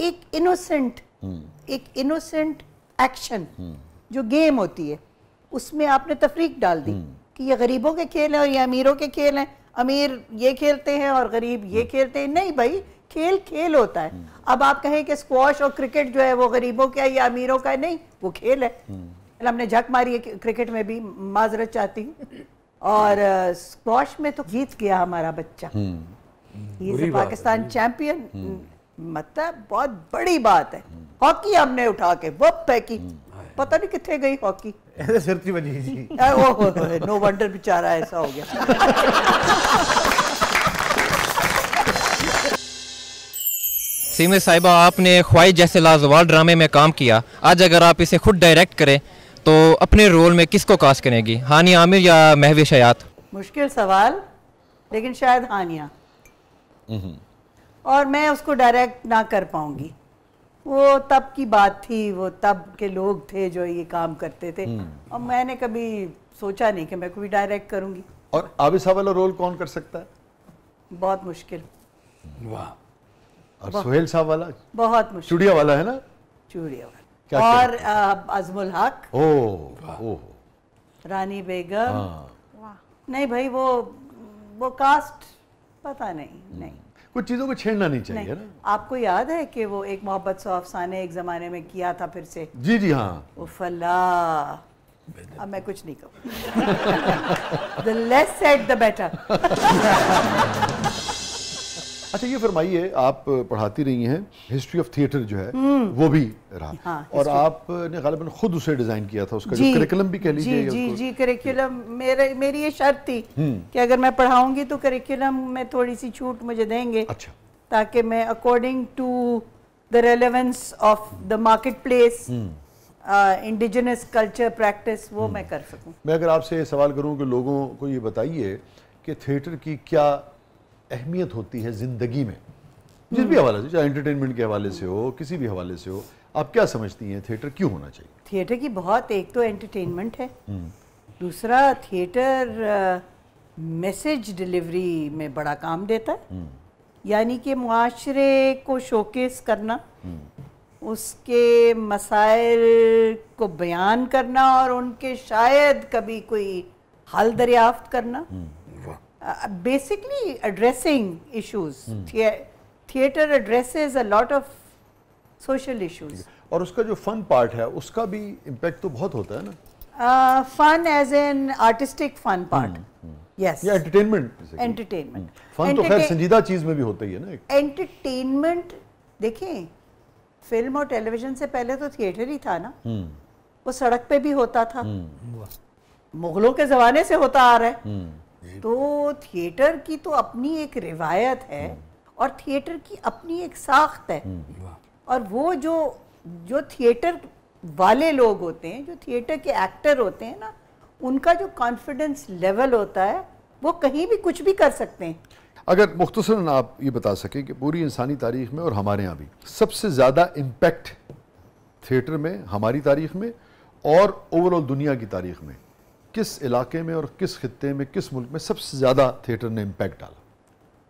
एक innocent action जो game होती है उसमें आपने तफरीक डाल दी कि ये गरीबों के खेल हैं और ये अमीरों के खेल हैं, अमीर ये खेलते हैं और गरीब ये खेलते हैं। नहीं भाई, खेल खेल होता है। अब आप कहें कि स्क्वॉश और क्रिकेट जो है वो गरीबों का या अमीरों का है, नहीं, वो खेल है। हमने झक मारी है क्रिकेट में भी, माजरत चाहती हूँ, और स्क्वॉश में तो जीत गया हमारा बच्चा, ये पाकिस्तान चैंपियन, मतलब बहुत बड़ी बात है। हॉकी हमने उठा के वो फेंकी, पता नहीं कितने गई हॉकी, सिरती बजी जी। नो वंडर बेचारा ऐसा हो गया। सीमे साहिबा, आपने ख्वाहिश जैसे लाजवाब ड्रामे में काम किया, आज अगर आप इसे खुद डायरेक्ट करें तो अपने रोल में किसको कास्ट करेंगी, हानिया आमिर या महविश हयात? मुश्किल सवाल, लेकिन शायद हानिया। और मैं उसको डायरेक्ट ना कर पाऊंगी, वो तब की बात थी, वो तब के लोग थे जो ये काम करते थे, और मैंने कभी सोचा नहीं कि मैं कोई डायरेक्ट करूंगी। और आबिद साहब वाला रोल कौन कर सकता है? बहुत मुश्किल। वाह। और सोहेल साहब वाला? बहुत मुश्किल। चूड़िया वाला है ना? चूड़िया वाला। क्या और अजमुल हक, ओह, रानी बेगम। नहीं भाई, वो कास्ट पता नहीं। कुछ चीजों को छेड़ना नहीं चाहिए ना। आपको याद है कि वो एक मोहब्बत सौ अफसाने एक जमाने में किया था फिर से? जी जी हाँ। उफला, अब मैं कुछ नहीं कहूँ। The less said the better। अच्छा ये फरमाइए, आप पढ़ाती रही हैं, हिस्ट्री ऑफ थिएटर जो है वो भी रहा, हाँ, और आपने गालिबन खुद उसे डिजाइन किया था, उसका जो करिकुलम भी कह लीजिए। जी करिकुलम मेरी ये शर्त थी कि अगर मैं पढ़ाऊंगी तो करिकुलम में थोड़ी सी छूट मुझे देंगे। अच्छा। ताकि मैं according to the relevance of the market place, indigenous culture practice, वो मैं कर सकूं। मैं अगर आपसे ये सवाल करूं कि लोगों को ये बताइए कि थिएटर की क्या अहमियत होती है ज़िंदगी में, जिस भी हवाले से, चाहे एंटरटेनमेंट के हवाले से हो, किसी भी हवाले से हो, आप क्या समझती हैं थिएटर क्यों होना चाहिए? थिएटर की बहुत, एक तो एंटरटेनमेंट है, दूसरा थिएटर मैसेज डिलीवरी में बड़ा काम देता है, यानी कि मुआशरे को शोकेस करना, उसके मसाइल को बयान करना और उनके शायद कभी कोई हल दरियाफ्त करना, basically addressing issues. Theatre addresses a lot of social issues. और उसका जो फन पार्ट है उसका भी इम्पैक्ट तो बहुत होता है ना। Fun as an artistic fun part, yes, या एंटरटेनमेंट। फन तो खैर संजीदा चीज में भी होता ही है ना। एंटरटेनमेंट देखें, फिल्म और टेलीविजन से पहले तो थिएटर ही था ना, वो सड़क पे भी होता था, मुगलों के जमाने से होता आ रहा है। तो थिएटर की तो अपनी एक रिवायत है और थिएटर की अपनी एक साख्त है, और वो जो थिएटर वाले लोग होते हैं, जो थिएटर के एक्टर होते हैं ना, उनका जो कॉन्फिडेंस लेवल होता है, वो कहीं भी कुछ भी कर सकते हैं। अगर मुख्तसरन आप ये बता सकें कि पूरी इंसानी तारीख में और हमारे यहाँ भी सबसे ज़्यादा इम्पैक्ट थिएटर में, हमारी तारीख में और ओवरऑल दुनिया की तारीख में, किस इलाके में और किस खित्ते में, किस मुल्क में सबसे ज़्यादा थिएटर ने इम्पैक्ट डाला?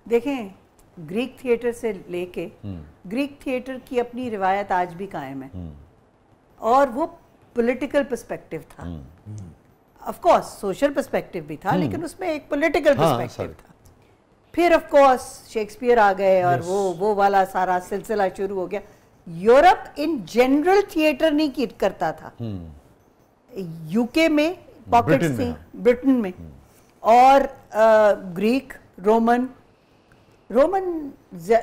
देखें, ग्रीक थिएटर से लेके, ग्रीक थिएटर की अपनी रिवायत आज भी कायम है, और वो पॉलिटिकल पर्सपेक्टिव था। ऑफ कोर्स सोशल पर्सपेक्टिव भी था, लेकिन उसमें एक पॉलिटिकल पर्सपेक्टिव था। फिर ऑफ कोर्स शेक्सपियर आ गए और वो वाला सारा सिलसिला शुरू हो गया। यूरोप इन जनरल थिएटर नहीं करता था, यूके में पॉकेट्स थी, ब्रिटेन में, और Greek, Roman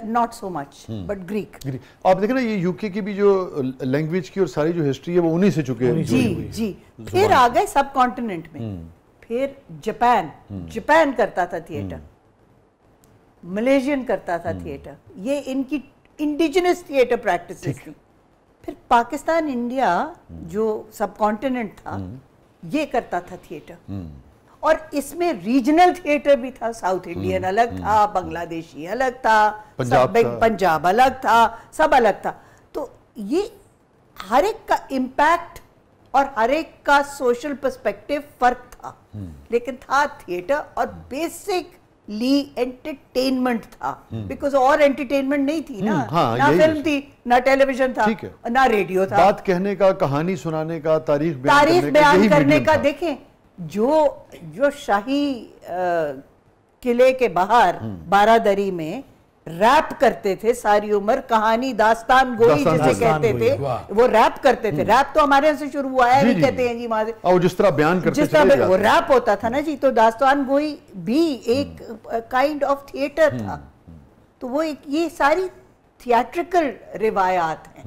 not so much, but Greek. आप देखें ना, ये यूके की भी जो लैंग्वेज की और सारी जो हिस्ट्री है वो उन्हीं से चुके हैं। जी। फिर आ गए सब कॉन्टिनेंट में, फिर जापान करता था थिएटर, मलेशियन करता था थिएटर, ये इनकी इंडिजिनस थिएटर प्रैक्टिसेस थी। फिर पाकिस्तान, इंडिया जो सब कॉन्टिनेंट था, ये करता था थिएटर, और इसमें रीजनल थिएटर भी था। साउथ इंडियन अलग था, बांग्लादेशी अलग था, पंजाब अलग था, सब अलग था। तो ये हर एक का इम्पैक्ट और हर एक का सोशल पर्सपेक्टिव फर्क था, लेकिन था थिएटर, और बेसिक ली एंटरटेनमेंट था, बिकॉज और एंटरटेनमेंट नहीं थी ना, हाँ, ना यही फिल्म थी, ना टेलीविजन था, ठीक है। ना रेडियो था। बात कहने का, कहानी सुनाने का, तारीख बयान यही करने medium का। था। देखें जो शाही किले के बाहर बारादरी में रैप करते थे सारी उम्र, कहानी दास्तान गोई जिसे कहते थे, वो रैप करते थे। रैप तो हमारे यहाँ से शुरू हुआ है, नहीं कहते हैं जी वहां से, और जिस तरह बयान करते जिस तरह वो रैप होता था ना जी, तो दास्तान गोई भी एक काइंड ऑफ थिएटर था। तो वो एक, ये सारी थिएट्रिकल रिवायात हैं,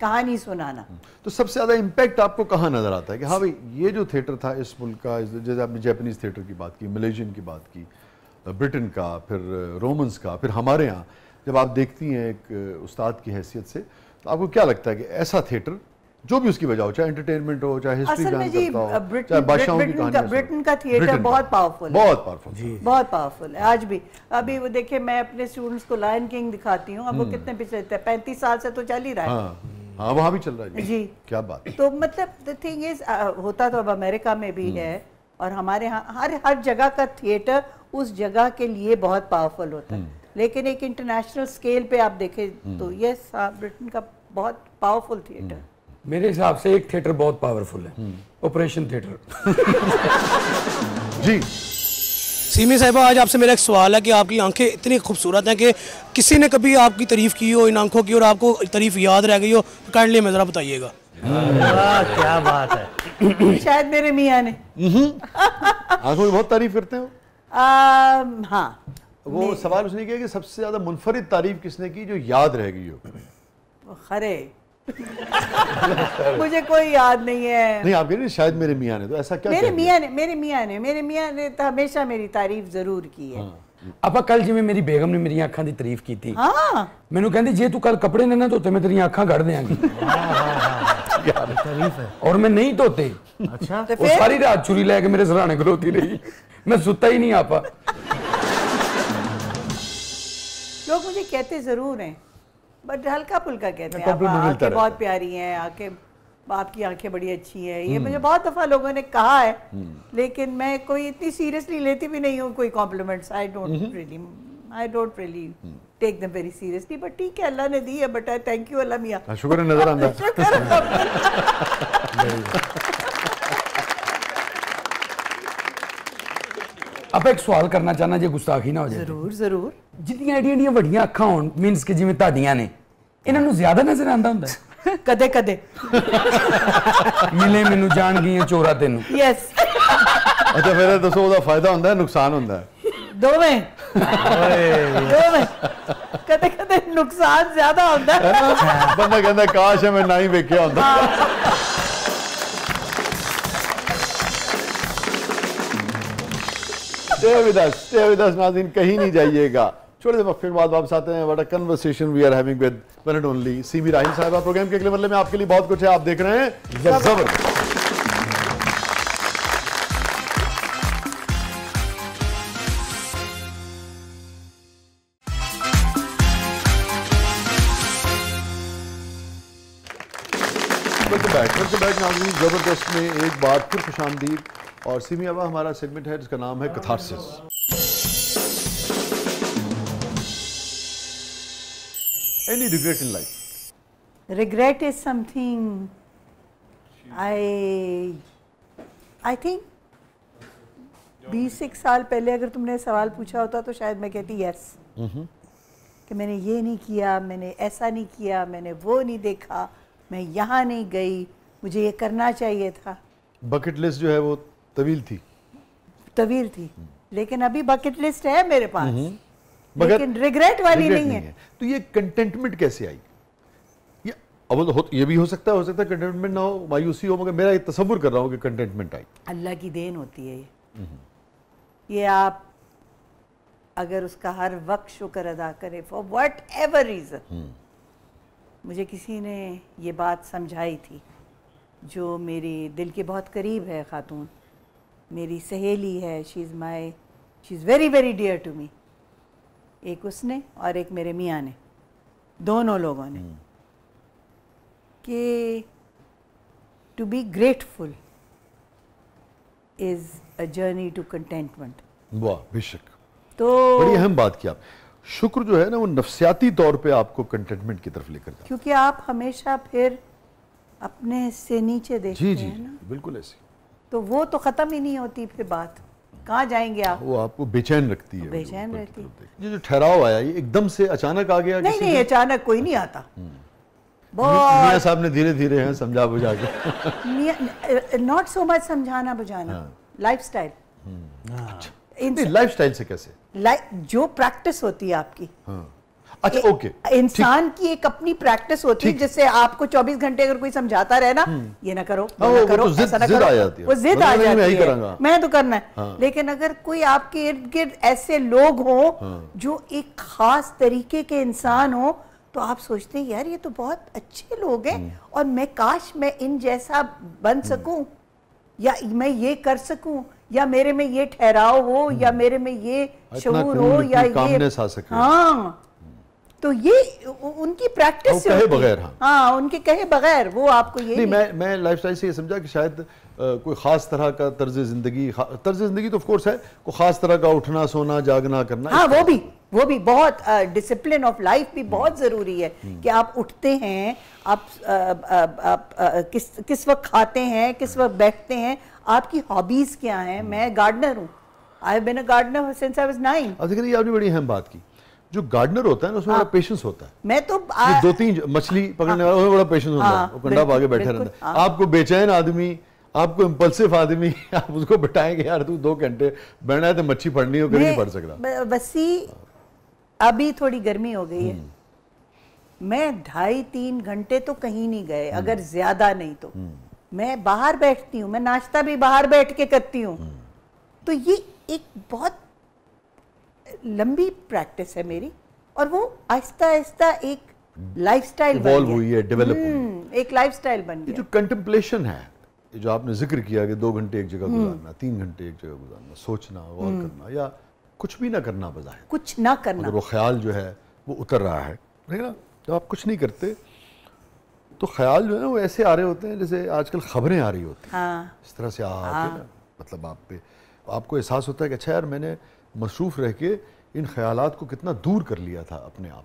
कहानी सुनाना। तो सबसे ज्यादा इम्पैक्ट आपको कहाँ नजर आता है कि हाँ भाई ये जो थिएटर था इस मुल्क का, जैसे आपने जापानीज थिएटर की बात की, मलेशियन की बात की, ब्रिटेन का, फिर रोमन्स का, फिर हमारे यहाँ जब आप देखती हैं एक उस्ताद की हैसियत से, तो आपको क्या लगता है कि ऐसा थिएटर जो भी उसकी वजह हो, चाहे एंटरटेनमेंट हो, चाहे हिस्ट्री बयान करता हो, चाहे बादशाहों की कहानी, ब्रिटेन का थिएटर बहुत पावरफुल है, बहुत पावरफुल, बहुत पावरफुल है आज भी। अभी वो देखिए, मैं अपने स्टूडेंट्स को लायन किंग दिखाती हूँ, अब वो कितने पीछे 35 साल से तो चल ही रहा है। हाँ वहाँ भी चल रहा है जी, क्या बात। तो मतलब द थिंग इज, होता तो अब अमेरिका में भी है, और हमारे यहाँ हर जगह का थिएटर उस जगह के लिए बहुत पावरफुल होता है, लेकिन एक इंटरनेशनल स्केल पे आप देखें तो ये ब्रिटेन का बहुत पावरफुल थिएटर। मेरे हिसाब से एक थिएटर बहुत पावरफुल है, ऑपरेशन थिएटर। जी सीमी साहिबा, आज आपसे मेरा एक सवाल है कि आपकी आंखें इतनी खूबसूरत हैं कि किसी ने कभी आपकी तारीफ की हो इन आंखों की और आपको तारीफ याद रह गई हो, काइंडली हमें जरा बताइएगा। क्या बात है। शायद मेरे मियाँ ने। आंखों की बहुत तारीफ करते हो। हाँ, वो सवाल उसने किया कि सबसे ज्यादा मुनफरिद तारीफ किसने की जो याद रह गई हो। खरे मुझे कोई याद नहीं है। नहीं, आप कह रहे हैं शायद मेरे मियाँ ने, तो ऐसा क्या मेरे मियाँ ने तो हमेशा मेरी तारीफ जरूर की है। ਆਪਾਂ ਕੱਲ ਜਿਵੇਂ ਮੇਰੀ ਬੇਗਮ ਨੇ ਮੇਰੀਆਂ ਅੱਖਾਂ ਦੀ ਤਾਰੀਫ ਕੀਤੀ, हाँ, ਮੈਨੂੰ ਕਹਿੰਦੀ ਜੇ ਤੂੰ ਕੱਲ ਕੱਪੜੇ ਨੇ ਨਾ ਧੋਤੇ ਮੈਂ ਤੇਰੀਆਂ ਅੱਖਾਂ ਕੱਢ ਦਿਆਂਗੀ। तारीफ है। और मैं नहीं धोते, अच्छा, तो वो फिर सारी रात चुरी लेके मेरे सराहने खलोती रही, मैं सुता ही नहीं आपा। लोग मुझे कहते जरूर हैं, बट हल्का फुल्का कहते हैं, compliment आप मिलता आंखें बहुत प्यारी हैं, आपकी आंखें बड़ी अच्छी हैं। ये मुझे बहुत दफा लोगों ने कहा है, लेकिन मैं कोई इतनी सीरियसली लेती भी नहीं हूँ कोई compliments. I don't really take them very seriously, but ठीक है, अल्लाह ने दी है, but I thank you Allah मियाँ। शुक्र है, नजर आंदा। आप एक सवाल करना चाहना जे गुस्ताखी ना हो जाए। जरूर जरूर। जितनी एडियां एडियां वड्डियां अखां होण, मीनस कि जिवें ਤੁਹਾਡੀਆਂ ਨੇ, ਇਹਨਾਂ ਨੂੰ ਜ਼ਿਆਦਾ ਨਜ਼ਰ ਆਂਦਾ ਹੁੰਦਾ ਹੈ। कदे कदे ਮਿਲੇ ਮੈਨੂੰ ਜਾਣ ਗਈਆਂ ਚੋਰਾ ਤੈਨੂੰ। यस, अच्छा मेरा दसो ਉਹਦਾ फायदा ਹੁੰਦਾ है नुकसान ਹੁੰਦਾ है। दोवें कदे कदे नुकसान ज्यादा होता है। ਬੰਦਾ ਕਹਿੰਦਾ ਕਾਸ਼ ਮੈਂ ਨਾ ਹੀ ਵੇਖਿਆ ਹੁੰਦਾ। Stay with us नाज़रीन, कहीं नहीं जाइएगा। छोटे से वक्फे के बाद वापस आते हैं। What a conversation we are having with one and only Seemi Rahil साहिबा। प्रोग्राम के अगले मरले में आपके लिए बहुत कुछ है, आप देख रहे हैं जबरदस्त। वेलकम बैक नाज़रीन, जबरदस्त में एक बार फिर खुशामदीद। और सीमी अब हमारा सेगमेंट है जिसका नाम है catharsis. Any regret in life? Regret is something I think 20 साल पहले अगर तुमने सवाल पूछा होता तो शायद मैं कहती यस, कि मैंने ये नहीं किया, मैंने ऐसा नहीं किया, मैंने वो नहीं देखा, मैं यहाँ नहीं गई, मुझे ये करना चाहिए था। बकेट लिस्ट जो है वो तवील थी, लेकिन अभी बकेट लिस्ट है मेरे पास, लेकिन रिग्रेट वाली नहीं है। तो ये कंटेंटमेंट कैसे आई? ये अब ये भी हो सकता है कंटेंटमेंट ना हो, मायूसी हो, मगर मेरा ये तसव्वुर कर रहा हूँ कि कंटेंटमेंट आई। अल्लाह की देन होती है ये आप अगर उसका हर वक्त शुक्र अदा करें फॉर व्हाट एवर रीजन। मुझे किसी ने ये बात समझाई थी जो मेरे दिल के बहुत करीब है, खातून मेरी सहेली है, she is very very dear to me. एक उसने और एक मेरे मियाँ ने, दोनों लोगों ने, कि to be grateful is a journey to contentment. वाह, बेशक। तो बड़ी अहम बात की आप। शुक्र जो है ना वो नफ्सियाती तौर पे आपको कंटेंटमेंट की तरफ लेकर जाता क्योंकि आप हमेशा फिर अपने से नीचे है। देखते जी जी हैं ना, बिल्कुल ऐसी, तो वो तो खत्म ही नहीं होती फिर बात, कहाँ जाएंगे आप? वो आपको बेचैन रखती है। बेचैन रहती है। ये जो ठहराव आया ये एकदम से अचानक आ गया? नहीं नहीं, अचानक कोई नहीं आता। मियां साहब ने धीरे धीरे हैं समझा बुझा के। नॉट सो मच समझाना बुझाना, लाइफस्टाइल। लाइफस्टाइल से कैसे? जो प्रैक्टिस होती है आपकी, अच्छा ओके, इंसान की एक अपनी प्रैक्टिस होती है, जिससे आपको 24 घंटे अगर कोई समझाता रहे ना, ये ना करो, वो ना करो, ऐसा ना करो, वो जिद आ जाती है, मैं तो करना है। लेकिन अगर कोई आपके इर्द गिर्द ऐसे लोग हों जो एक खास तरीके के इंसान हो, तो आप सोचते हैं यार ये तो बहुत अच्छे लोग हैं और मैं काश मैं इन जैसा बन सकूं, या मैं ये कर सकूं, या मेरे में ये ठहराव हो, या मेरे में ये शऊर हो, या ये, हाँ, तो ये उनकी प्रैक्टिस से कहे बगैर, हाँ उनके कहे बगैर वो आपको ये नहीं। मैं लाइफस्टाइल से ये समझा कि शायद कोई खास तरह का तर्ज जिंदगी तो ऑफ कोर्स है, कोई खास तरह का उठना सोना जागना करना, हाँ वो भी बहुत डिसिप्लिन ऑफ लाइफ भी बहुत जरूरी है कि आप उठते हैं, आप किस वक्त खाते हैं, किस वक्त बैठते हैं, आपकी हॉबीज क्या हैं। मैं गार्डनर हूँ, I have been a gardener since I was 9। अब देखिए आपने बड़ी अहम बात की, जो गार्डनर होता है ना उसमें बड़ा पेशेंस होता है। मैं तो 2-3 मछली पकड़ने वाला उसमें बड़ा पेशेंस होता है, वो कंडा आगे बैठे रहता है। आपको बेचैन आदमी, आपको इम्पल्सिव आदमी, आप उसको बिठाएंगे यार तू 2 घंटे बैठना है तो मच्छी पढ़नी हो, कभी नहीं पढ़ सकता। वसी अभी थोड़ी गर्मी हो गई है, मैं 2.5-3 घंटे तो कहीं नहीं गए, अगर ज्यादा नहीं तो मैं बाहर बैठती हूँ, मैं नाश्ता भी बाहर बैठ के करती हूँ। तो ये एक बहुत लंबी प्रैक्टिस है मेरी, और वो आहिस्ता आहिस्ता एक लाइफस्टाइल बन गया, हुई है, डेवलप हुई, एक लाइफस्टाइल बन गया। जो कंटेम्पलेशन है, जो आपने जिक्र किया कि 2 घंटे एक जगह गुजारना, 3 घंटे एक जगह गुजारना, सोचना, गौर करना, या कुछ भी ना करना बजाय कुछ ना करना, अगर वो ख्याल जो है वो उतर रहा है, ठीक ना, जब आप कुछ नहीं करते तो ख्याल जो है ना वो ऐसे आ रहे होते हैं जैसे आजकल खबरें आ रही होती हैं, इस तरह से आते हैं ना, मतलब आप पे आपको एहसास होता है कि अच्छा यार मैंने मसरूफ़ रह के इन ख्यालात को कितना दूर कर लिया था अपने आप।